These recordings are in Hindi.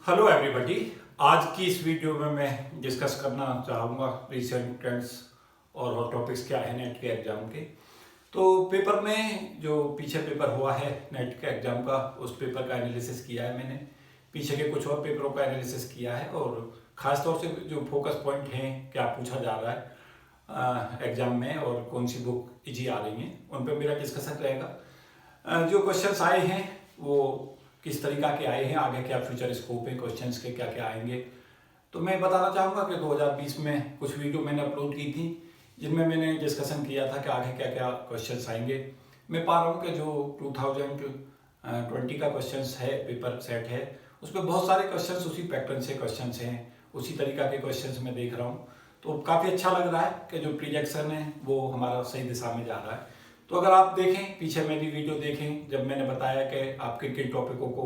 Hello everybody. आज की इस वीडियो में मैं डिस्कस करना चाहूँगा रिसेंट ट्रेंड्स और हॉट टॉपिक्स क्या है नेट के एग्ज़ाम के। तो पेपर में जो पीछे पेपर हुआ है नेट के एग्ज़ाम का, उस पेपर का एनालिसिस किया है मैंने। पीछे के कुछ और पेपरों का एनालिसिस किया है और ख़ास तौर से जो फोकस पॉइंट हैं, क्या पूछा जा रहा है एग्ज़ाम में और कौन सी बुक इजी आ रही हैं, उन पर मेरा डिस्कशन रहेगा। जो क्वेश्चंस आए हैं वो किस तरीका के आए हैं, आगे क्या फ्यूचर स्कोप है क्वेश्चंस के, क्या क्या आएंगे। तो मैं बताना चाहूँगा कि 2020 में कुछ वीडियो मैंने अपलोड की थी जिनमें मैंने डिस्कशन किया था कि आगे क्या क्या क्वेश्चंस आएंगे। मैं पा रहा हूँ कि जो 2020 का क्वेश्चंस है, पेपर सेट है, उसमें बहुत सारे क्वेश्चंस उसी पैटर्न से क्वेश्चंस हैं, उसी तरीका के क्वेश्चंस मैं देख रहा हूँ। तो काफ़ी अच्छा लग रहा है कि जो प्रोजेक्शन है वो हमारा सही दिशा में जा रहा है। तो अगर आप देखें, पीछे मेरी वीडियो देखें, जब मैंने बताया कि आप किन किन टॉपिकों को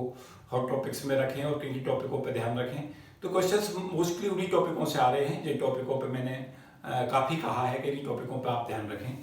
हॉट टॉपिक्स में रखें और किन किन टॉपिकों पे ध्यान रखें, तो क्वेश्चंस मोस्टली उन्हीं टॉपिकों से आ रहे हैं जिन टॉपिकों पे मैंने काफ़ी कहा है कि इन टॉपिकों पे आप ध्यान रखें।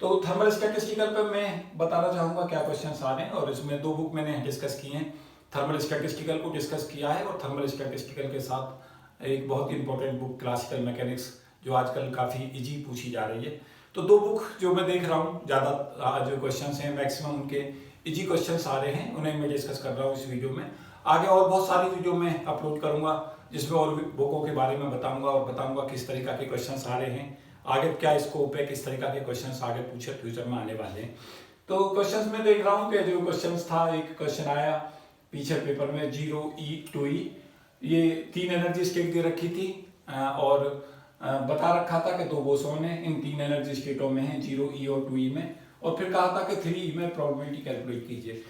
तो थर्मल स्टैटिस्टिकल पे मैं बताना चाहूँगा क्या क्वेश्चंस आ रहे हैं, और इसमें दो बुक मैंने डिस्कस किए हैं। थर्मल स्टैटिस्टिकल को डिस्कस किया है और थर्मल स्टैटिस्टिकल के साथ एक बहुत ही इंपॉर्टेंट बुक क्लासिकल मैकेनिक्स, जो आजकल काफ़ी ईजी पूछी जा रही है। तो दो बुक जो मैं देख रहा हूँ, ज़्यादा जो क्वेश्चंस हैं मैक्सिमम उनके इजी क्वेश्चंस आ रहे हैं, उन्हें मैं डिस्कस कर रहा हूँ इस वीडियो में। आगे और बहुत सारी वीडियो मैं अपलोड करूँगा जिसमें और भी बुकों के बारे में बताऊँगा और बताऊँगा किस तरीका के क्वेश्चंस आ रहे हैं, आगे क्या स्कोप है, किस तरीका के क्वेश्चंस आगे पूछे फ्यूचर में आने वाले हैं। तो क्वेश्चंस में देख रहा हूँ कि जो क्वेश्चंस था, एक क्वेश्चन आया पीछे पेपर में 0E 2E, ये 3 एनर्जी स्टेट दे रखी थी और बता रखा था कि 2 बोसोन है, इन 3 एनर्जी स्टेटों में है, 0E और 2E में, और फिर कहा था कि 3E में प्रोबेबिलिटी कैलकुलेट कीजिए।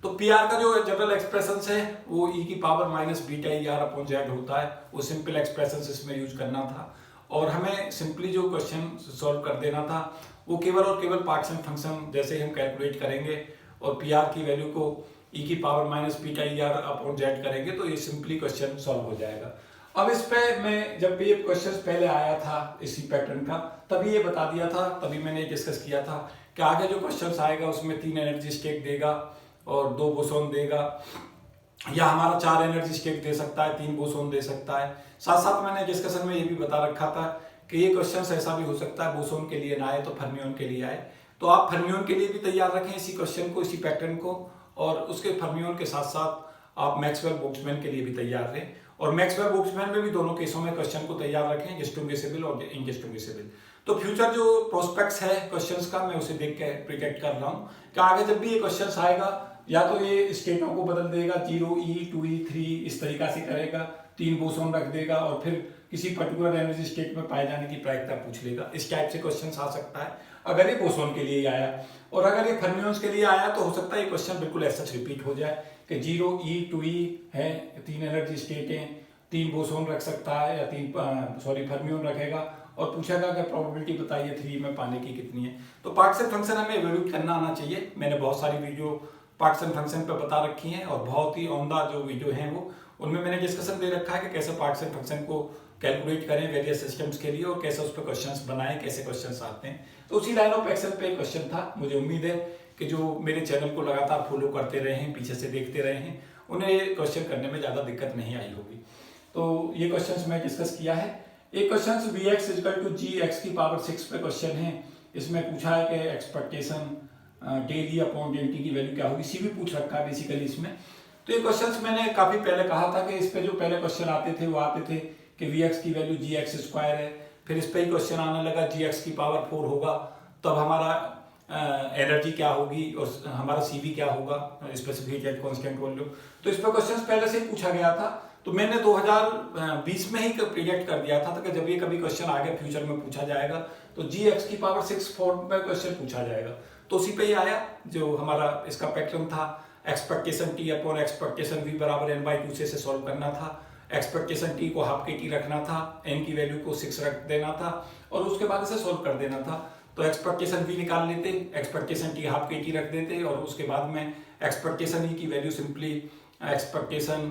तो पीआर का जो जनरल एक्सप्रेशन है वो e की power minus beta E R upon Z होता है, वो सिंपल एक्सप्रेशन इसमें यूज करना था और हमें सिंपली जो क्वेश्चन सॉल्व कर देना था वो केवल और केवल पार्शियल फंक्शन जैसे ही हम कैलकुलेट करेंगे और पीआर की वैल्यू को e की power minus beta E R upon Z करेंगे तो ये सिंपली क्वेश्चन सॉल्व हो जाएगा। अब इस पे मैं जब ये क्वेश्चन पहले आया था इसी पैटर्न का, तभी ये बता दिया था, तभी मैंने डिस्कस किया था कि आगे जो क्वेश्चन आएगा उसमें 3 एनर्जी स्टेट देगा और 2 बोसोन देगा, या हमारा 4 एनर्जी स्टेट दे सकता है, 3 बोसोन दे सकता है। साथ साथ मैंने डिस्कशन में ये भी बता रखा था कि ये क्वेश्चन ऐसा भी हो सकता है बोसोन के लिए ना आए तो फर्मियोन के लिए आए। तो आप फर्मियोन के लिए भी तैयार रखें इसी क्वेश्चन को, इसी पैटर्न को, और उसके फर्मियोन के साथ साथ आप मैक्सवेल बोल्ट्जमैन के लिए भी तैयार रहें, और मैक्सवेल बोल्ट्जमैन में भी दोनों केसों में क्वेश्चन को तैयार रखें, डिस्टिंग्विशेबल और इनडिस्टिंग्विशेबल। तो फ्यूचर जो प्रोस्पेक्ट्स है क्वेश्चंस का, मैं उसे देख के प्रिडिक्ट कर रहा हूँ कि आगे जब भी ये क्वेश्चंस आएगा या तो ये स्टेटों को बदल देगा, 0E 2E 3 इस तरीका से करेगा, 3 बोसोन रख देगा और फिर किसी पर्टिकुलर एनर्जी स्टेट में पाए जाने की प्रायिकता पूछ लेगा। इस टाइप से क्वेश्चंस आ सकता है अगर ये बोसोन के लिए ही आया, और अगर ये फर्मियोन्स के लिए आया तो हो सकता है ये क्वेश्चन बिल्कुल ऐसा रिपीट हो जाए कि 0E 2E है, 3 एनर्जी स्टेट हैं, 3 बोसोन रख सकता है या 3 फर्मियोन रखेगा और पूछेगा कि प्रोबेबिलिटी बताइए 3 में पाने की कितनी है। तो पार्शियल फंक्शन हमें इवैल्यूएट करना आना चाहिए। मैंने बहुत सारी वीडियो पार्शियल फंक्शन पे बता रखी हैं और बहुत ही उम्दा जो वीडियो हैं वो, उनमें मैंने डिस्कशन दे रखा है कि कैसे पार्शियल फंक्शन को कैलकुलेट करें वेरियस सिस्टम्स के लिए और कैसे उस पर क्वेश्चंस बनाएं, कैसे क्वेश्चंस आते हैं। तो उसी लाइन ऑफ एक्शन पे क्वेश्चन था। मुझे उम्मीद है कि जो मेरे चैनल को लगातार फॉलो करते रहे हैं, पीछे से देखते रहे हैं, उन्हें क्वेश्चन करने में ज़्यादा दिक्कत नहीं आई होगी। तो ये क्वेश्चन मैं डिस्कस किया है। एक question Vx equal to Gx की पावर 6 पे क्वेश्चन है। इसमें पूछा है कि expectation del E upon del T की वैल्यू क्या होगी, सी भी पूछ रखा है बेसिकली इसमें। तो ये क्वेश्चंस मैंने काफी पहले कहा था कि इस पे जो पहले क्वेश्चन आते थे वो आते थे कि Vx की वैल्यू Gx स्क्वायर है, फिर इस पे ही क्वेश्चन आने लगा Gx की पावर 4 होगा, तब हमारा एनर्जी क्या होगी और हमारा CV क्या होगा, स्पेसिफिक हीट कांस्टेंट वैल्यू। तो इस पे क्वेश्चन पहले से ही पूछा गया था। तो मैंने 2020 में ही प्रिडिक्ट कर दिया था कि जब ये कभी क्वेश्चन आगे फ्यूचर में पूछा जाएगा तो Gx की पावर 6 फॉर्म में क्वेश्चन पूछा जाएगा। तो उसी पे ही आया जो हमारा इसका पैटर्न था, expectation T upon expectation V बराबर n/2 से सॉल्व करना था। एक्सपेक्टेशन T को हाफ KT रखना था, n की वैल्यू को 6 रख देना था और उसके बाद इसे सॉल्व कर देना था। तो एक्सपेक्टेशन V निकाल लेते, एक्सपेक्टेशन T हाफ KT रख देते और उसके बाद में एक्सपेक्टेशन E की value simply expectation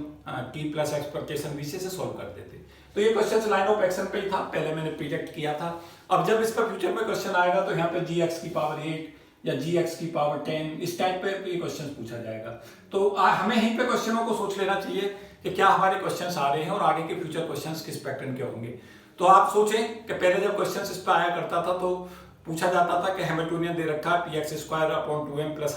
T plus expectation V से सॉल्व कर देते। तो ये क्वेश्चन लाइन ऑफ एक्शन पे ही था, पहले मैंने प्रिडिक्ट किया था। अब जब इसका फ्यूचर में क्वेश्चन आएगा तो यहाँ पे Gx की पावर 8 या gx की पावर 10, इस टाइप पे ये क्वेश्चन पूछा जाएगा। तो हमें यहीं पे क्वेश्चनों को सोच लेना चाहिए कि क्या हमारे क्वेश्चंस आ रहे हैं और आगे के फ्यूचर क्वेश्चंस किस पैटर्न के होंगे। तो आप सोचें कि पहले जब क्वेश्चंस इस पर आया करता था तो पूछा जाता था कि हैमिल्टोनियन दे रखा px² / 2m +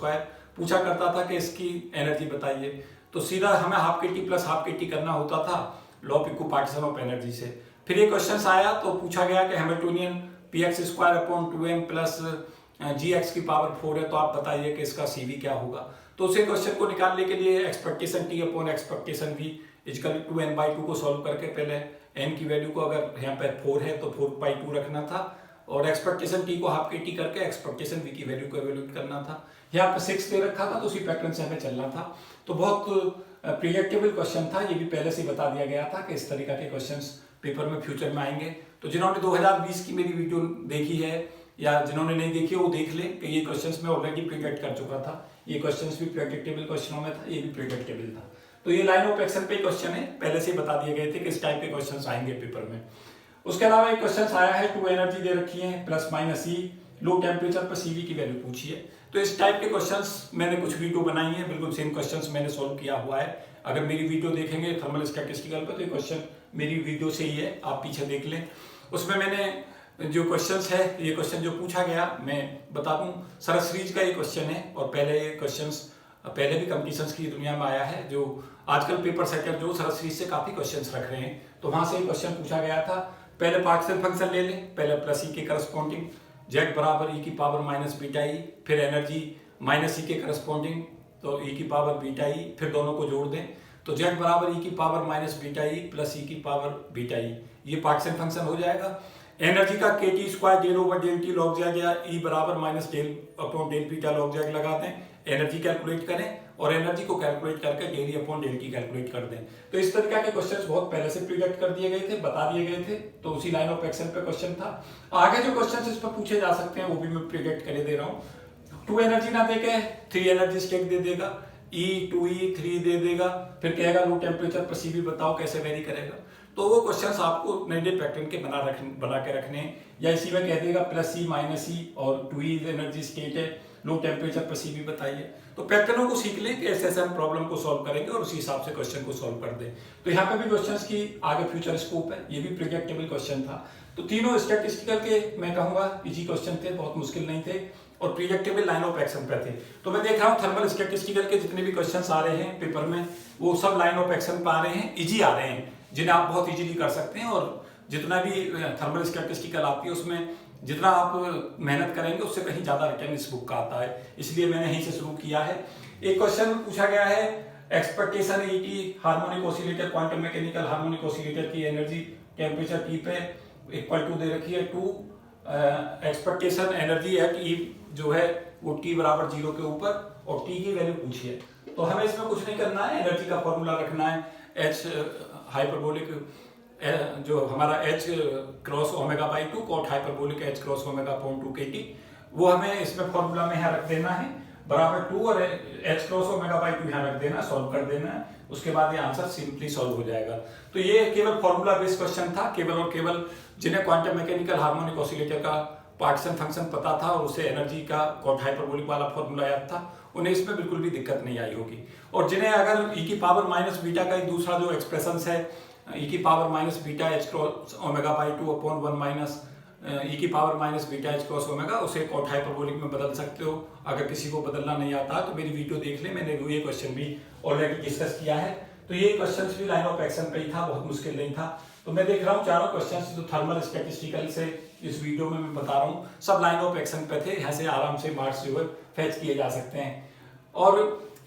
½ पूछा करता था कि इसकी एनर्जी बताइए, तो सीधा हमें ½ kT + ½ kT करना होता था law of equipartition of energy से। फिर ये क्वेश्चन आया तो पूछा गया कि हैमिल्टोनियन px² / 2m + gx की पावर 4 है, तो आप बताइए कि इसका CV क्या होगा। तो उसे क्वेश्चन को निकालने के लिए एक्सपेक्टेशन T/एक्सपेक्टेशन V = 2n/2 को सॉल्व करके पहले n की वैल्यू को, अगर यहाँ पे 4 है तो 4/2 रखना था और एक्सपेक्टेशन T को ½ kT करके एक्सपेक्टेशन V की वैल्यू को एवेल्यूएट करना था। यहाँ पे 6 दे रखा था तो उसी पैटर्न से हमें चलना था। तो बहुत प्रिडिक्टेबल क्वेश्चन था, ये भी पहले से बता दिया गया था कि इस तरीका के क्वेश्चंस पेपर में फ्यूचर में आएंगे। तो जिन्होंने 2020 की मेरी वीडियो देखी है या जिन्होंने नहीं देखी वो देख लें कि ये क्वेश्चंस मैं ऑलरेडी प्रिडिक्ट कर चुका था। ये क्वेश्चंस भी प्रिडिक्टेबल क्वेश्चनों में था, ये भी प्रिडिक्टेबल था। तो ये लाइन ऑफ एक्शन पे क्वेश्चन है, पहले से ही बता दिए गए थे कि इस टाइप के क्वेश्चंस आएंगे पेपर में। उसके अलावा एक क्वेश्चन आया है 2 एनर्जी दे रखी है ±E, लो टेम्परेचर पर CV की वैल्यू पूछी है। तो इस टाइप के क्वेश्चंस मैंने कुछ वीडियो बनाई है, बिल्कुल सेम क्वेश्चंस मैंने सोल्व किया हुआ है। अगर मेरी वीडियो देखेंगे थर्मल स्टैटिस्टिकल पे तो ये क्वेश्चन मेरी वीडियो से ही है, आप पीछे देख लें। उसमें मैंने जो क्वेश्चंस है, ये क्वेश्चन जो पूछा गया मैं बता दूं, सरस सीरीज का ये क्वेश्चन है और पहले ये क्वेश्चंस पहले भी कंपटीशंस की दुनिया में आया है, जो आजकल पेपर सेटर जो सरस सीरीज से काफी क्वेश्चंस रख रहे हैं, तो वहां से ये क्वेश्चन पूछा गया था। पहले पार्शियल फंक्शन ले लें, पहले +E के करस्पॉन्डिंग z = e की पावर -βe, फिर एनर्जी -E के करस्पॉन्डिंग तो e की पावर βe, फिर दोनों को जोड़ दें तो z = e की पावर -βe + e की पावर βe, ये पार्शियल फंक्शन हो जाएगा। एनर्जी का kT² del/del log z या e = del/del log z लगा दें, एनर्जी कैलकुलेट करें और एनर्जी को कैलकुलेट करके del/del कैलकुलेट कर दें। तो इस तरीके के क्वेश्चंस बहुत पहले से प्रिडिक्ट कर दिए गए थे, बता दिए गए थे, तो उसी लाइन ऑफ एक्शन पे क्वेश्चन था। आगे जो क्वेश्चंस इस पर पूछे जा सकते हैं वो भी मैं प्रिडिक्ट करे दे रहा हूँ। 2 एनर्जी ना देके 3 एनर्जी स्टेट दे देगा, E 2E 3 दे देगा, फिर कहेगा लो टेम्परेचर पर CV बताओ कैसे वेरी करेगा। तो वो क्वेश्चंस आपको नए नए पैटर्न के बना के रखने हैं, या इसी में कह देगा +E -E और 2E एनर्जी स्टेट है, लो टेम्परेचर पर CV बताइए। तो पैटर्नों को सीख लें कि ऐसे ऐसे हम प्रॉब्लम को सॉल्व करेंगे और उसी हिसाब से क्वेश्चन को सॉल्व कर दें। तो यहाँ पे भी क्वेश्चंस की आगे फ्यूचर स्कोप है, ये भी प्रिडिक्टेबल क्वेश्चन था। तो तीनों स्टैटिस्टिकल के मैं कहूँगा इजी क्वेश्चन थे, बहुत मुश्किल नहीं थे और प्रिडिक्टेबल लाइन ऑफ एक्शन पे थे। तो मैं देख रहा हूँ थर्मल स्टैटिस्टिकल के जितने भी क्वेश्चंस आ रहे हैं पेपर में वो सब लाइन ऑफ एक्शन पे आ रहे हैं, इजी आ रहे हैं, जिन्हें आप बहुत इजीली कर सकते हैं। और जितना भी थर्मल स्टैटिस्टिकल आती है उसमें जितना आप मेहनत करेंगे उससे कहीं ज्यादा रिटर्न इस बुक का आता है, इसलिए मैंने यहीं से शुरू किया है। एक क्वेश्चन पूछा गया है expectation ET harmonic oscillator quantum mechanical harmonic oscillator की एनर्जी टेम्परेचर T पे = दे रखी है 2, एक्सपेक्टेशन एनर्जी एट E जो है वो T = 0 के ऊपर और T की वैल्यू पूछी है। तो हमें इसमें कुछ नहीं करना है, एनर्जी का फॉर्मूला रखना है H हाइपरबोलिक जो हमारा H cross ω/2 cot hyperbolic H cross ω/2 kT, वो हमें इसमें फॉर्मूला में यहाँ रख देना है बराबर 2 और H क्रॉस ω/2 यहाँ रख देना, सॉल्व कर देना है, उसके बाद ये आंसर सिंपली सॉल्व हो जाएगा। तो ये केवल फॉर्मूला बेस्ड क्वेश्चन था, केवल और केवल जिन्हें क्वांटम मैकेनिकल हार्मोनिक ऑसिलेटर का पार्टीशन फंक्शन पता था और उसे एनर्जी का कॉट हाइपरबोलिक वाला फॉर्मूला याद था, उन्हें इसमें बिल्कुल भी दिक्कत नहीं आई होगी। और जिन्हें अगर e की पावर -β का एक दूसरा जो एक्सप्रेशन है e की power -β H cross ω/2 upon 1 e की पावर -β H क्रॉस ω, उसे कॉट हाइपरबोलिक में बदल सकते हो। अगर किसी को बदलना नहीं आता तो मेरी वीडियो देख ले, मैंने ये क्वेश्चन भी ऑलरेडी डिस्कस किया है। तो ये क्वेश्चन भी लाइन ऑफ एक्शन पे ही था, बहुत मुश्किल नहीं था। तो मैं देख रहा हूँ चारों क्वेश्चन जो थर्मल स्टैटिस्टिकल से इस वीडियो में मैं बता रहा हूँ सब लाइन ऑफ एक्शन पे थे, यहाँ से आराम से मार्क्स जो है फैच किए जा सकते हैं। और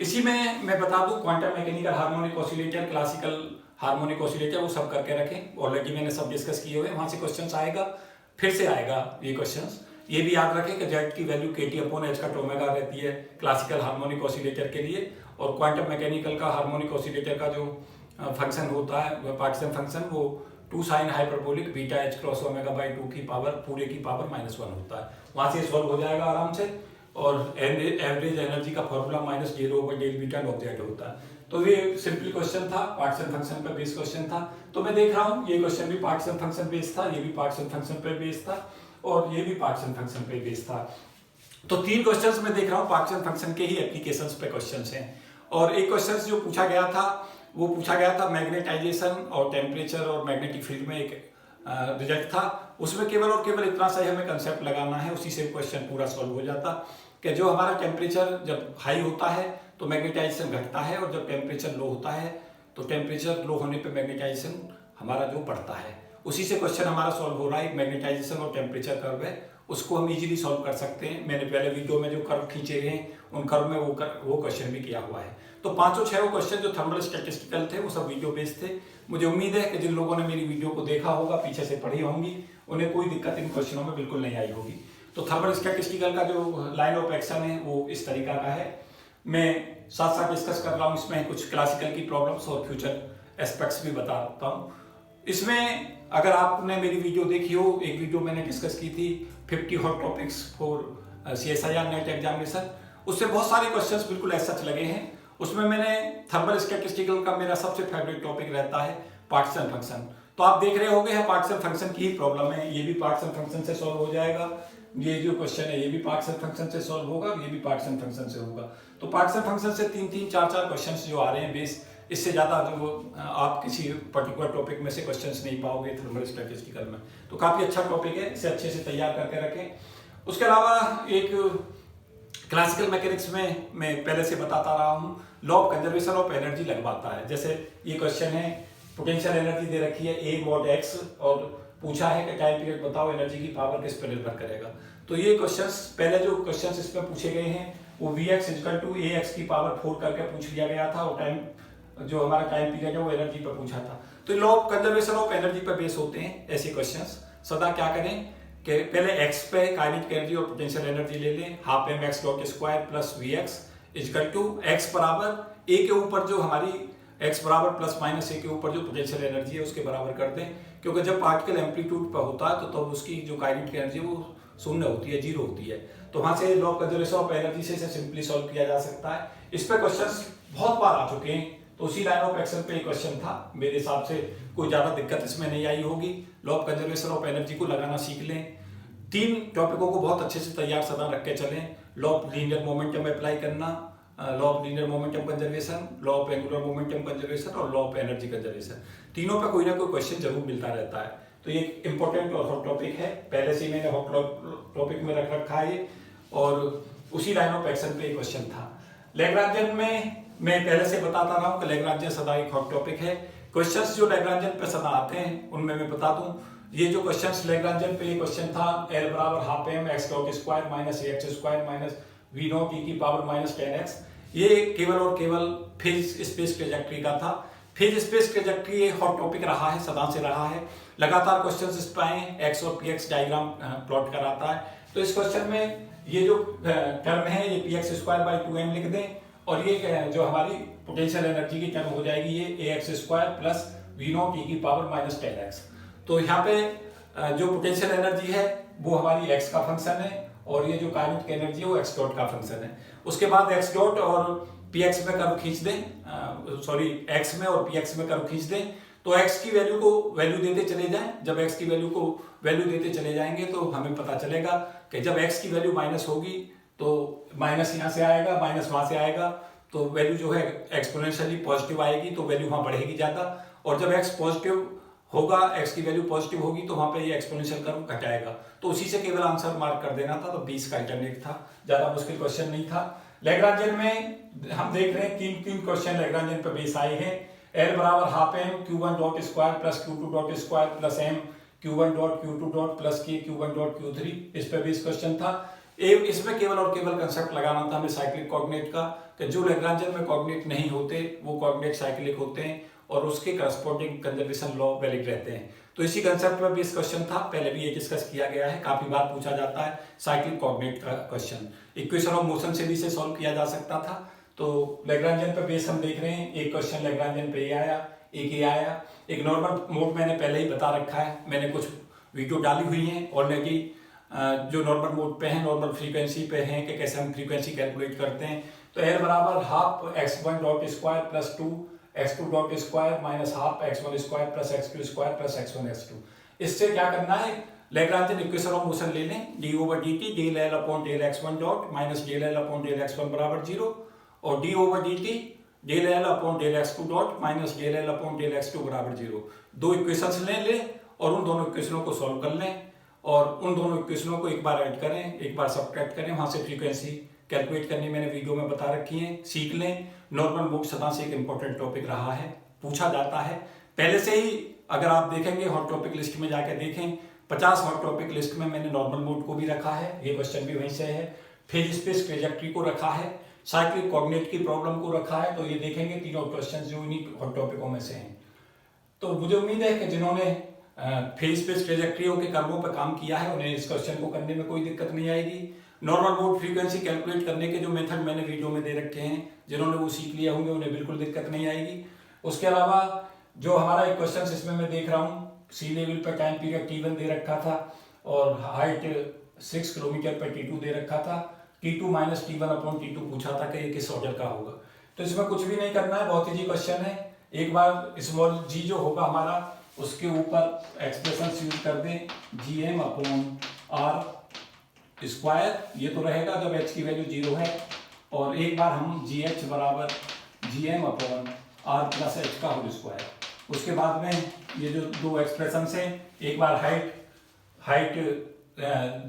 इसी में मैं बता दूं quantum mechanical harmonic oscillator, classical harmonic oscillator वो सब करके रखें, ऑलरेडी मैंने सब डिस्कस किए हुए, वहां से क्वेश्चंस आएगा, फिर से आएगा ये क्वेश्चंस। ये भी याद रखें कि जेड की वैल्यू kT/h का ओमेगा रहती है क्लासिकल हार्मोनिक ऑसिलेटर के लिए, और क्वांटम मैकेनिकल का हार्मोनिक ऑसिलेटर का जो फंक्शन होता है पार्टीशन फंक्शन वो 2 sin hyperbolic beta H cross ω/2 की पावर पूरे की पावर -1 होता है। वहां से सॉल्व हो जाएगा आराम से। और एवरेज एनर्जी का फॉर्मूला -0/del/β log z होता है। तो ये सिंपल क्वेश्चन था, पार्टीशन फंक्शन पर बेस्ड क्वेश्चन था। तो मैं देख रहा हूँ ये क्वेश्चन भी पार्टीशन फंक्शन बेस्ड था, ये भी पार्टीशन फंक्शन पर बेस्ड था और ये भी पार्टीशन फंक्शन पे बेस्ड था। तो 3 क्वेश्चंस मैं देख रहा हूँ पार्टीशन फंक्शन के ही एप्लीकेशंस पे क्वेश्चंस हैं। और एक क्वेश्चन जो पूछा गया था वो पूछा गया था मैग्नेटाइजेशन और टेम्परेचर और मैग्नेटिक फील्ड में एक रिजल्ट था। उसमें केवल और केवल इतना सा ही हमें कंसेप्ट लगाना है, उसी से क्वेश्चन पूरा सॉल्व हो जाता कि जो हमारा टेम्परेचर जब हाई होता है तो मैग्नेटाइजेशन घटता है, और जब टेम्परेचर लो होता है तो टेम्परेचर लो होने पे मैग्नेटाइजेशन हमारा जो बढ़ता है। उसी से क्वेश्चन हमारा सॉल्व हो रहा है। मैग्नेटाइजेशन और टेम्परेचर कर्व है, उसको हम इजीली सॉल्व कर सकते हैं। मैंने पहले वीडियो में जो कर्व खींचे गए हैं उन कर्व में वो क्वेश्चन भी किया हुआ है। तो 5-6 क्वेश्चन जो थर्मल स्टैटिस्टिकल थे वो सब वीडियो बेस्ड थे। मुझे उम्मीद है कि जिन लोगों ने मेरी वीडियो को देखा होगा, पीछे से पढ़ी होंगी, उन्हें कोई दिक्कत इन क्वेश्चनों में बिल्कुल नहीं आई होगी। तो थर्मल स्टैटिस्टिकल का जो लाइन ऑफ एक्शन है वो इस तरीका का है। मैं साथ साथ डिस्कस कर रहा हूँ इसमें कुछ क्लासिकल की प्रॉब्लम्स और फ्यूचर एस्पेक्ट्स भी बताता हूँ। इसमें अगर आपने मेरी वीडियो देखी हो, एक वीडियो मैंने डिस्कस की थी 50 hot topics for CSIR net examination, उससे बहुत सारे क्वेश्चंस बिल्कुल ऐसा सच लगे हैं। उसमें मैंने थर्मल स्टैटिस्टिकल का मेरा सबसे फेवरेट टॉपिक रहता है पार्टीशन फंक्शन। तो आप देख रहे होंगे पार्टीशन फंक्शन की ही प्रॉब्लम है, ये भी पार्टीशन फंक्शन से सॉल्व हो जाएगा। ये जो क्वेश्चन है ये भी पार्टीशन फंक्शन से सॉल्व होगा, ये भी पार्टीशन फंक्शन से होगा। तो पार्टीशन फंक्शन से 3-3, 4-4 क्वेश्चन जो आ रहे हैं बेस, इससे ज्यादा जो आप किसी पर्टिकुलर टॉपिक में से क्वेश्चंस नहीं पाओगे थर्मल स्टैटिस्टिकल में। तो काफी अच्छा टॉपिक है, इसे अच्छे से तैयार करके रखें। उसके अलावा एक क्लासिकल मैकेनिक्स में मैं पहले से बताता रहा हूँ, law of conservation of energy लगवाता है। जैसे ये क्वेश्चन है, पोटेंशियल एनर्जी दे रखी है A mod x और पूछा है कि टाइम पीरियड बताओ, एनर्जी की पावर किस पर निर्भर करेगा। तो ये क्वेश्चंस, पहले जो क्वेश्चंस इसमें पूछे गए हैं वो Vx = ax की पावर 4 करके पूछ लिया गया था, और टाइम जो हमारा टाइम पीरियड है वो एनर्जी पर पूछा था। तो law of conservation of energy पर बेस होते हैं ऐसे क्वेश्चंस। सदा क्या करें कि पहले x पे काइनेटिक एनर्जी और पोटेंशियल एनर्जी ले लें, half mx dot square plus Vx = x बराबर a के ऊपर जो हमारी x बराबर प्लस माइनस a के ऊपर जो पोटेंशियल एनर्जी है उसके बराबर कर दें। क्योंकि जब पार्टिकल एम्पलीट्यूड पर होता है तो तब उसकी जो काइनेटिक एनर्जी है वो शून्य होती है, 0 होती है। तो वहां से law of conservation of energy से इसे सिंपली सॉल्व किया जा सकता है। इस पे क्वेश्चंस बहुत बार आ चुके हैं, तो उसी लाइन ऑफ एक्शन पे एक क्वेश्चन था। मेरे हिसाब से कोई ज्यादा दिक्कत इसमें नहीं आई होगी। Law of conservation of energy को लगाना सीख लें। 3 टॉपिकों को बहुत अच्छे से तैयार सदा रख के चलें। Law of linear momentum apply करना, law of linear momentum conservation, law of angular momentum conservation और लॉ ऑफ एनर्जी कंजर्वेशन। तीनों पे कोई ना कोई क्वेश्चन जरूर मिलता रहता है। तो ये इंपॉर्टेंट और हॉट टॉपिक है, पहले से ही मैंने हॉट टॉपिक में रख रखा है ये, और उसी लाइन ऑफ एक्शन पे क्वेश्चन था। लैग्रांजियन में मैं पहले से बताता रहा हूँ कि लैग्रांजियन सदा एक हॉट टॉपिक है। क्वेश्चंस जो लैग्रांजियन पे सदा आते हैं उनमें मैं बता दूं, ये जो क्वेश्चंस लैग्रांजियन पे ये क्वेश्चन था L बराबर half m x dot square minus ax square minus v not e की पावर माइनस 10x, ये केवल और केवल फेज स्पेस ट्रेजेक्टरी का था। फेज स्पेस ट्रेजेक्टरी ये हॉट टॉपिक रहा है, सदा से रहा है। लगातार क्वेश्चंस इस पे आए, x और px डायग्राम प्लॉट कराता है। तो इस क्वेश्चन में ये जो टर्म है ये px स्क्वायर बाई 2m लिख दें, और ये जो हमारी पोटेंशियल एनर्जी की टर्म हो जाएगी ये ax square plus v not e की पावर माइनस 10x। तो यहाँ पे जो पोटेंशियल एनर्जी है वो हमारी x का फंक्शन है, और ये जो काइनेटिक एनर्जी है वो x डॉट का फंक्शन है। उसके बाद x डॉट और px में कर्व खींच दें, सॉरी x में और px में कर्व खींच दें। तो x की वैल्यू को वैल्यू देते चले जाएं। जब x की वैल्यू को वैल्यू देते चले जाएंगे तो हमें पता चलेगा कि जब x की वैल्यू माइनस होगी तो माइनस यहाँ से आएगा, माइनस वहां से आएगा, तो वैल्यू जो है एक्सपोनेंशियली पॉजिटिव आएगी, तो वैल्यू वहां बढ़ेगी ज्यादा। और जब x पॉजिटिव होगा, x की वैल्यू पॉजिटिव होगी, तो वहां पे ये एक्सपोनेंशियल कर्व घटाएगा। तो उसी से केवल आंसर मार्क कर देना था। तो 20 का अल्टरनेट था, ज्यादा मुश्किल क्वेश्चन नहीं था। लैग्रांजियन में हम देख रहे हैं 3 क्वेश्चन लैग्रांजियन पे बेस आए हैं। L बराबर half m q1 dot square plus q2 dot square plus m q1 dot q2 dot plus k q1 dot q3, इस पे बेस क्वेश्चन था। इसमें केवल और केवल कंसेप्ट लगाना था हमें साइक्लिक कोऑर्डिनेट का, कि जो लैग्रांजियन में कोऑर्डिनेट नहीं होते वो कोऑर्डिनेट साइक्लिक होते हैं और उसके करस्पॉन्डिंग कंजर्वेशन लॉ वैलिड रहते हैं। तो इसी कंसेप्ट पर बेस क्वेश्चन था, पहले भी ये डिस्कस किया गया है, काफी बार पूछा जाता है साइक्लिक कोऑर्डिनेट का क्वेश्चन। इक्वेशन ऑफ मोशन से भी इसे सॉल्व किया जा सकता था। तो लैग्रांजियन पे बेस हम देख रहे हैं, एक क्वेश्चन लैग्रांजियन पे ये आया, एक ये आया। एक नॉर्मल मोड मैंने पहले ही बता रखा है, मैंने कुछ वीडियो डाली हुई हैं ऑलरेडी जो नॉर्मल मोड पे हैं, नॉर्मल फ्रीक्वेंसी पे हैं कि कैसे हम फ्रीक्वेंसी कैलकुलेट करते हैं। तो L बराबर half x1 dot square plus 2 x2 dot square minus half x1 square plus x2 square plus x1 x2। इससे क्या करना है, लैग्रांजियन इक्वेशन ऑफ मोशन ले लें, D over D T del L upon del X one dot minus del L upon del X one बराबर 0 और D over D T del L upon del X two dot minus del L upon del X two बराबर 0। दो इक्वेशंस ले और उन दोनों इक्वेशनों को सॉल्व कर लें और उन दोनों इक्वेशनों को एक बार ऐड करें, एक बार सब्ट्रैक्ट करें, वहां से फ्रीक्वेंसी कैलकुलेट करनी मैंने वीडियो में बता रखी है, सीख लें। नॉर्मल मोड सदा से एक इंपॉर्टेंट टॉपिक रहा है, पूछा जाता है पहले से ही। अगर आप देखेंगे हॉट टॉपिक लिस्ट में जाकर देखें, 50 हॉट टॉपिक लिस्ट में मैंने नॉर्मल मोड को भी रखा है, ये क्वेश्चन भी वहीं से है, फेज स्पेस ट्रेजेक्ट्री को रखा है, साइक्लिक कोऑर्डिनेट की प्रॉब्लम को रखा है। तो ये देखेंगे तीनों क्वेश्चन जो इन्हीं हॉट टॉपिकों में से हैं। तो मुझे उम्मीद है कि जिन्होंने फेज स्पेस ट्रेजेक्ट्रियों के कर्वों पर काम किया है उन्हें इस क्वेश्चन को करने में कोई दिक्कत नहीं आएगी। नॉर्मल मोड फ्रीक्वेंसी कैलकुलेट करने के जो मेथड मैंने वीडियो में दे रखे हैं, जिन्होंने वो सीख लिया होंगे उन्हें बिल्कुल दिक्कत नहीं आएगी। उसके अलावा जो हमारा एक क्वेश्चन इसमें मैं देख रहा हूँ, सी लेवल पर टाइम पीरियड T1 दे रखा था और हाइट 6 किलोमीटर पर T2 दे रखा था, T2 minus T1 upon T2 पूछा था कि ये किस ऑर्डर का होगा। तो इसमें कुछ भी नहीं करना है, बहुत इजी क्वेश्चन है। एक बार स्मॉल जी जो होगा हमारा उसके ऊपर एक्सप्रेशन यूज कर दें, GM अपॉन R स्क्वायर, ये तो रहेगा जब h की वैल्यू 0 है, और एक बार हम GH बराबर GM upon R plus h का होल स्क्वायर। उसके बाद में ये जो दो एक्सप्रेशन हैं, एक बार हाइट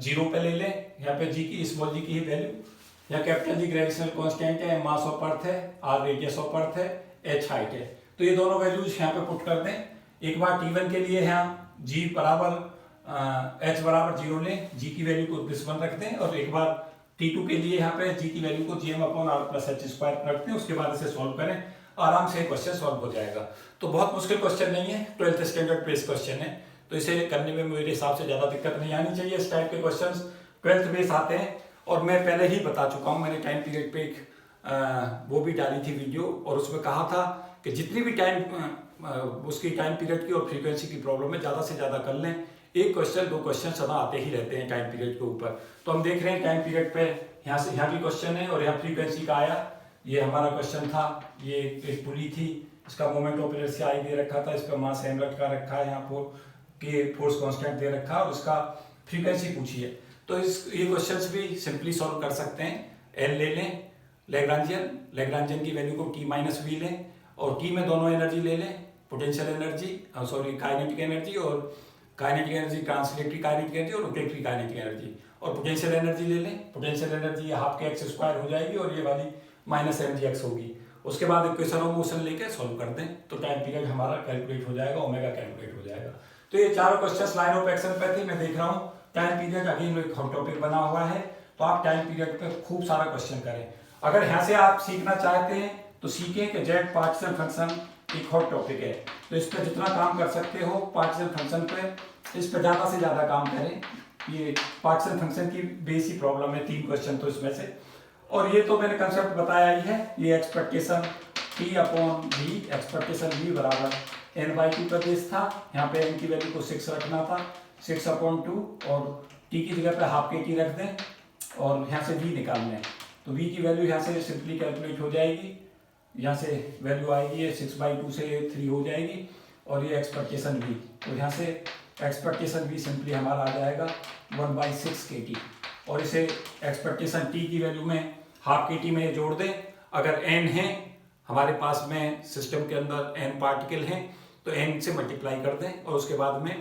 0 पे ले लें, यहाँ पे जी की स्मॉल जी की ही वैल्यू, यहाँ कैपिटल जी ग्रेविटेशनल कांस्टेंट है, मास ऑफ अर्थ है, R रेडियस ऑफ अर्थ है, h हाइट है। तो ये दोनों वैल्यूज यहाँ पे पुट कर दें। एक बार T1 के लिए यहाँ G बराबर h बराबर 0 लें, G की वैल्यू को दिस वन रख दें, और एक बार T2 के लिए यहाँ पे G की वैल्यू को GM upon R plus h square रख दें। उसके बाद इसे सॉल्व करें, आराम से क्वेश्चन सॉल्व हो जाएगा। तो बहुत मुश्किल क्वेश्चन नहीं है, 12th स्टैंडर्ड बेस क्वेश्चन है, तो इसे करने में मेरे हिसाब से ज्यादा दिक्कत नहीं आनी चाहिए। इस टाइप के क्वेश्चंस 12th बेस आते हैं, और मैं पहले ही बता चुका हूँ, मैंने टाइम पीरियड पे एक वो भी डाली थी वीडियो, और उसमें कहा था कि जितनी भी उसकी टाइम पीरियड की और फ्रीक्वेंसी की प्रॉब्लम है ज़्यादा से ज़्यादा कर लें। एक क्वेश्चन दो क्वेश्चन सदा आते ही रहते हैं टाइम पीरियड के ऊपर। तो हम देख रहे हैं टाइम पीरियड पे यहाँ भी क्वेश्चन है, और यहाँ फ्रीक्वेंसी का आया, ये हमारा क्वेश्चन था। ये एक पुली थी, इसका मोमेंट ऑफ इनर्शिया आई दे रखा था, इस पर मास m का रखा है, यहाँ पर फोर्स कांस्टेंट दे रखा है, और उसका फ्रीक्वेंसी पूछी है। तो ये क्वेश्चंस भी सिंपली सॉल्व कर सकते हैं। एल ले लें लैग्रांजियन की वैल्यू को T माइनस वी लें, और T में दोनों एनर्जी ले लें, पोटेंशियल एनर्जी काइनेटिक एनर्जी, और kinetic energy translatory kinetic energy और रोटेटरी काइनेटिक एनर्जी, और पोटेंशियल एनर्जी ले लें। पोटेंशियल एनर्जी हाफ के x स्क्वायर हो जाएगी, और ये वाली माइनस mgx होगी। उसके बाद इक्वेशन ऑफ मोशन लेके सॉल्व कर दें, तो टाइम पीरियड हमारा कैलकुलेट हो जाएगा, ओमेगा कैलकुलेट हो जाएगा। तो ये चारों क्वेश्चंस लाइन ऑफ एक्शन पे थे। मैं देख रहा हूँ टाइम पीरियड अगेन एक हॉट टॉपिक बना हुआ है, तो आप टाइम पीरियड पे खूब सारा क्वेश्चन करें। अगर यहाँ से आप सीखना चाहते हैं तो सीखें कि जेड पार्टिकल फंक्शन एक हॉट टॉपिक है, तो इस पर जितना काम कर सकते हो पार्टिकल फंक्शन पे, इस पर ज़्यादा से ज़्यादा काम करें। ये पार्टिकल फंक्शन की बेसिक प्रॉब्लम है, 3 क्वेश्चन तो इसमें से, और ये तो मैंने कंसेप्ट बताया ही है। ये expectation T upon V, expectation V बराबर n/2 का बेस था, यहाँ पे n की वैल्यू को 6 रखना था, 6 अपॉन 2, और T की जगह पे हाफ KT रख दें, और यहाँ से V निकालना है। तो V की वैल्यू यहाँ से सिंपली कैलकुलेट हो जाएगी, यहाँ से वैल्यू आएगी, ये 6/2 से 3 हो जाएगी, और ये एक्सपेक्टेशन V, तो यहाँ से एक्सपेक्टेशन V सिंपली हमारा आ जाएगा 1/6 KT, और इसे एक्सपेक्टेशन T की वैल्यू में हाफ KT में जोड़ दें। अगर n है हमारे पास में सिस्टम के अंदर n पार्टिकल हैं, तो n से मल्टीप्लाई कर दें, और उसके बाद में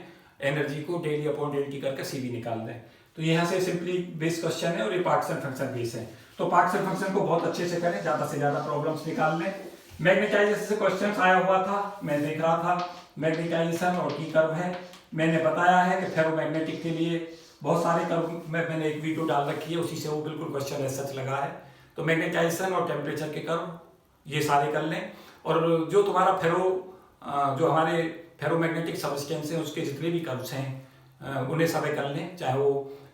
एनर्जी को डेली अपॉन डेल्टी करके CV निकाल दें। तो यहाँ से सिंपली बेस क्वेश्चन है, और ये पार्टिकल फंक्शन बेस है। तो पार्टिकल फंक्शन को बहुत अच्छे से करें, ज़्यादा से ज़्यादा प्रॉब्लम्स निकाल लें। मैग्नेटाइजेशन से क्वेश्चन आया हुआ था, मैं देख रहा था, मैग्नेटाइजेशन और T कर्व है। मैंने बताया है कि फेरोमैग्नेटिक के लिए बहुत सारे कर्व मैंने एक वीडियो डाल रखी है, उसी से वो बिल्कुल क्वेश्चन ऐसा सच लगा है। तो मैग्नेटाइजेशन और टेम्परेचर के कर्व ये सारे कर लें, और जो तुम्हारा जो हमारे फेरोमैग्नेटिक सब्सटेंस है उसके जितने भी कर्व्स हैं उन्हें सभी कर लें, चाहे वो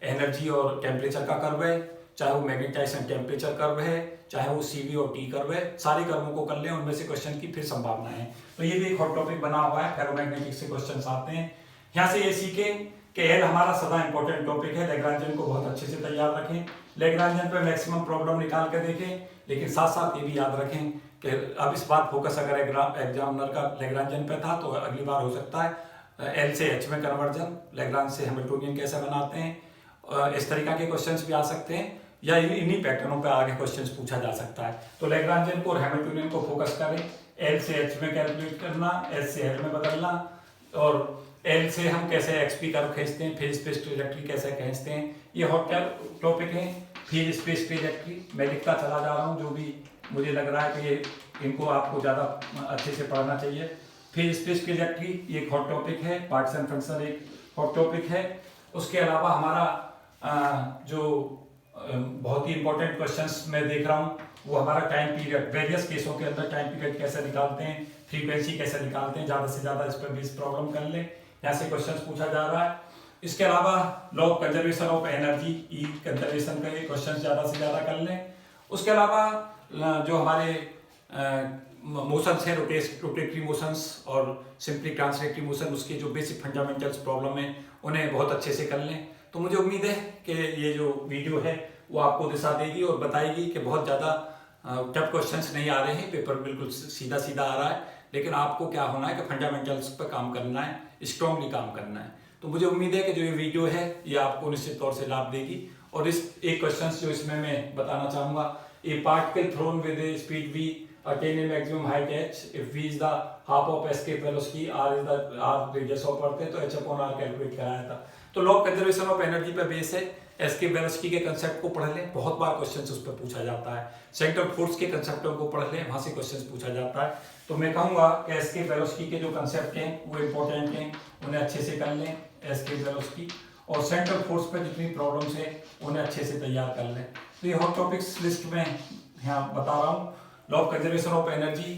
एनर्जी और टेम्परेचर का कर्व है, चाहे वो मैग्नेटाइजेशन टेम्परेचर कर्व है, चाहे वो CV और T कर्व है, सारे कर्वों को कर लें, उनमें से क्वेश्चन की फिर संभावना है। तो ये भी एक हॉट टॉपिक बना हुआ है, फेरोमैग्नेटिक से क्वेश्चन आते हैं। यहाँ से ये सीखें कि एल हमारा सदा इंपॉर्टेंट टॉपिक है, लैग्रांजियन को बहुत अच्छे से तैयार रखें, लैग्रांजियन पे मैक्सिमम प्रॉब्लम निकाल कर देखें, लेकिन साथ साथ ये भी याद रखें कि अब इस बार फोकस अगर एग्जामिनर का लैग्रांजियन पे था, तो अगली बार हो सकता है एल से एच में कन्वर्जन, लैग्रांज से हैमिल्टोनियन कैसे बनाते हैं, इस तरीका के क्वेश्चंस भी आ सकते हैं, या इन्हीं पैटर्नों पे आगे क्वेश्चंस पूछा जा सकता है। तो लैग्रांजियन को और हैमिल्टोनियन को फोकस करें, एल से एच में कैलकुलेट करना, एच से एल में बदलना, और एल से हम कैसे एक्सपी कर्व खींचते हैं, फेज स्पेस ट्रेजेक्ट्री कैसे खींचते हैं, ये हॉट टॉपिक है। फेज स्पेस ट्रेजेक्ट्री मैं लिखता चला जा रहा हूँ, जो भी मुझे लग रहा है कि ये इनको आपको ज़्यादा अच्छे से पढ़ना चाहिए। फेज स्पेस ट्रेजेक्ट्री ये एक हॉट टॉपिक है, पार्टीशन फंक्शन एक हॉट टॉपिक है। उसके अलावा हमारा जो बहुत ही इंपॉर्टेंट क्वेश्चंस मैं देख रहा हूँ वो हमारा टाइम पीरियड, वेरियस केसों के अंदर टाइम पीरियड कैसे निकालते हैं, फ्रीक्वेंसी कैसे निकालते हैं, ज़्यादा से ज़्यादा इस पर भी प्रॉब्लम कर लें, यहाँ से क्वेश्चंस पूछा जा रहा है। इसके अलावा law of conservation of energy, E conservation का ये क्वेश्चन ज़्यादा से ज़्यादा कर लें। उसके अलावा जो हमारे मोशंस हैं, रोटेटरी मोशंस और सिंपली ट्रांसलेटरी मोशन, उसके जो बेसिक फंडामेंटल्स प्रॉब्लम है उन्हें बहुत अच्छे से कर लें। तो मुझे उम्मीद है कि ये जो वीडियो है वो आपको दिशा देगी और बताएगी कि बहुत ज़्यादा टफ क्वेश्चंस नहीं आ रहे हैं, पेपर बिल्कुल सीधा सीधा आ रहा है, लेकिन आपको क्या होना है कि फंडामेंटल्स पर काम करना है, स्ट्रांगली काम करना है। तो मुझे उम्मीद है कि जो ये वीडियो है ये आपको निश्चित तौर से लाभ देगी। और इस एक क्वेश्चन जो इसमें मैं बताना चाहूँगा, a particle thrown with a speed v attain a maximum height h if v is the half of escape velocity, r is the radius of earth है, तो h upon r कैलकुलेट कराया था। तो law of conservation of energy पे बेस है, एस्केप वेलोसिटी के कंसेप्ट को पढ़ लें, बहुत बार क्वेश्चन उस पर पूछा जाता है। सेंटर फोर्स के कंसेप्टों को पढ़ लें, वहाँ से क्वेश्चन पूछा जाता है। तो मैं कहूँगा कि एस्केप वेलोसिटी के जो कंसेप्ट हैं वो इंपॉर्टेंट हैं, उन्हें अच्छे से कर लें, एस्केप वेलोसिटी, और सेंट्रल फोर्स पर जितनी प्रॉब्लम्स हैं उन्हें अच्छे से तैयार कर लें। तो ये हॉट टॉपिक्स लिस्ट में यहाँ बता रहा हूँ। Law of conservation of energy,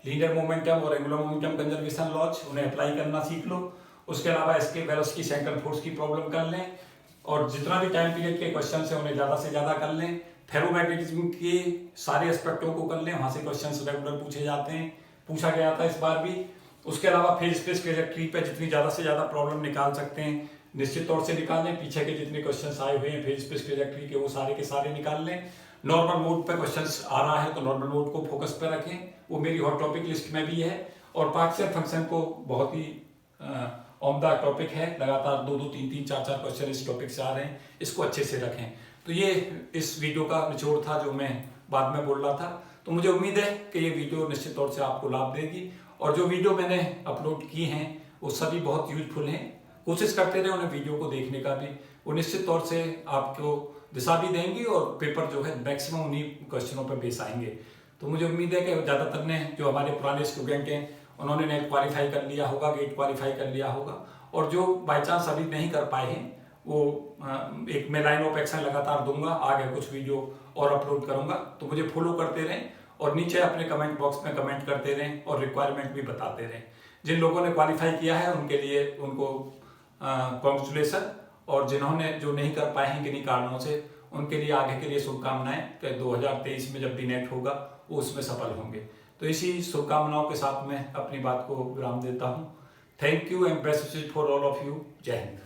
linear momentum और एंगुलर मोमेंटम कंजर्वेशन लॉज, उन्हें अप्लाई करना सीख लो। उसके अलावा एस्केप वेलोसिटी, सेंट्रल फोर्स की प्रॉब्लम कर लें, और जितना भी टाइम पीरियड के क्वेश्चन है उन्हें ज़्यादा से ज़्यादा कर लें। फेरोमैग्नेटिज्म के सारे एस्पेक्टों को कर लें, वहाँ से क्वेश्चन रेगुलर पूछे जाते हैं, पूछा गया था इस बार भी। उसके अलावा फेज स्पेस ट्रेजेक्ट्री पे जितनी ज़्यादा से ज़्यादा प्रॉब्लम निकाल सकते हैं निश्चित तौर से निकालें। पीछे के जितने क्वेश्चन आए हुए हैं फेज स्पेस ट्रेजेक्ट्री के वो सारे के सारे निकाल लें। नॉर्मल मोड पे क्वेश्चंस आ रहा है तो नॉर्मल मोड को फोकस पे रखें, वो मेरी हॉट टॉपिक लिस्ट में भी है। और पार्शियल फंक्शन को बहुत ही उम्दा टॉपिक है, लगातार 2-2, 3-3, 4-4 क्वेश्चन इस टॉपिक से आ रहे हैं, इसको अच्छे से रखें। तो ये इस वीडियो का निचोड़ था जो मैं बाद में बोल रहा था। तो मुझे उम्मीद है कि ये वीडियो निश्चित तौर से आपको लाभ देगी, और जो वीडियो मैंने अपलोड की हैं वो सभी बहुत यूजफुल हैं। कोशिश करते रहे उन्हें वीडियो को देखने का भी, वो निश्चित तौर से आपको दिशा भी देंगी और पेपर जो है मैक्सिमम उन्हीं क्वेश्चनों पर बेस आएंगे। तो मुझे उम्मीद है कि ज़्यादातर ने जो हमारे पुराने स्टूडेंट हैं उन्होंने नेट क्वालिफाई कर लिया होगा, गेट क्वालिफाई कर लिया होगा, और जो बाई चांस अभी नहीं कर पाए हैं वो एक मैं लाइन ऑफ एक्शन लगातार दूंगा, आगे कुछ वीडियो और अपलोड करूंगा। तो मुझे फॉलो करते रहें और नीचे अपने कमेंट बॉक्स में कमेंट करते रहें और रिक्वायरमेंट भी बताते रहें। जिन लोगों ने क्वालिफाई किया है उनके लिए उनको कॉन्ग्रेचुलेसन, और जिन्होंने जो नहीं कर पाए हैं किन्हीं कारणों से उनके लिए आगे के लिए शुभकामनाएं कि 2023 में जब भी नेट होगा वो उसमें सफल होंगे। तो इसी शुभकामनाओं के साथ मैं अपनी बात को विराम देता हूँ। Thank you and best wishes for all of you. जय हिंद।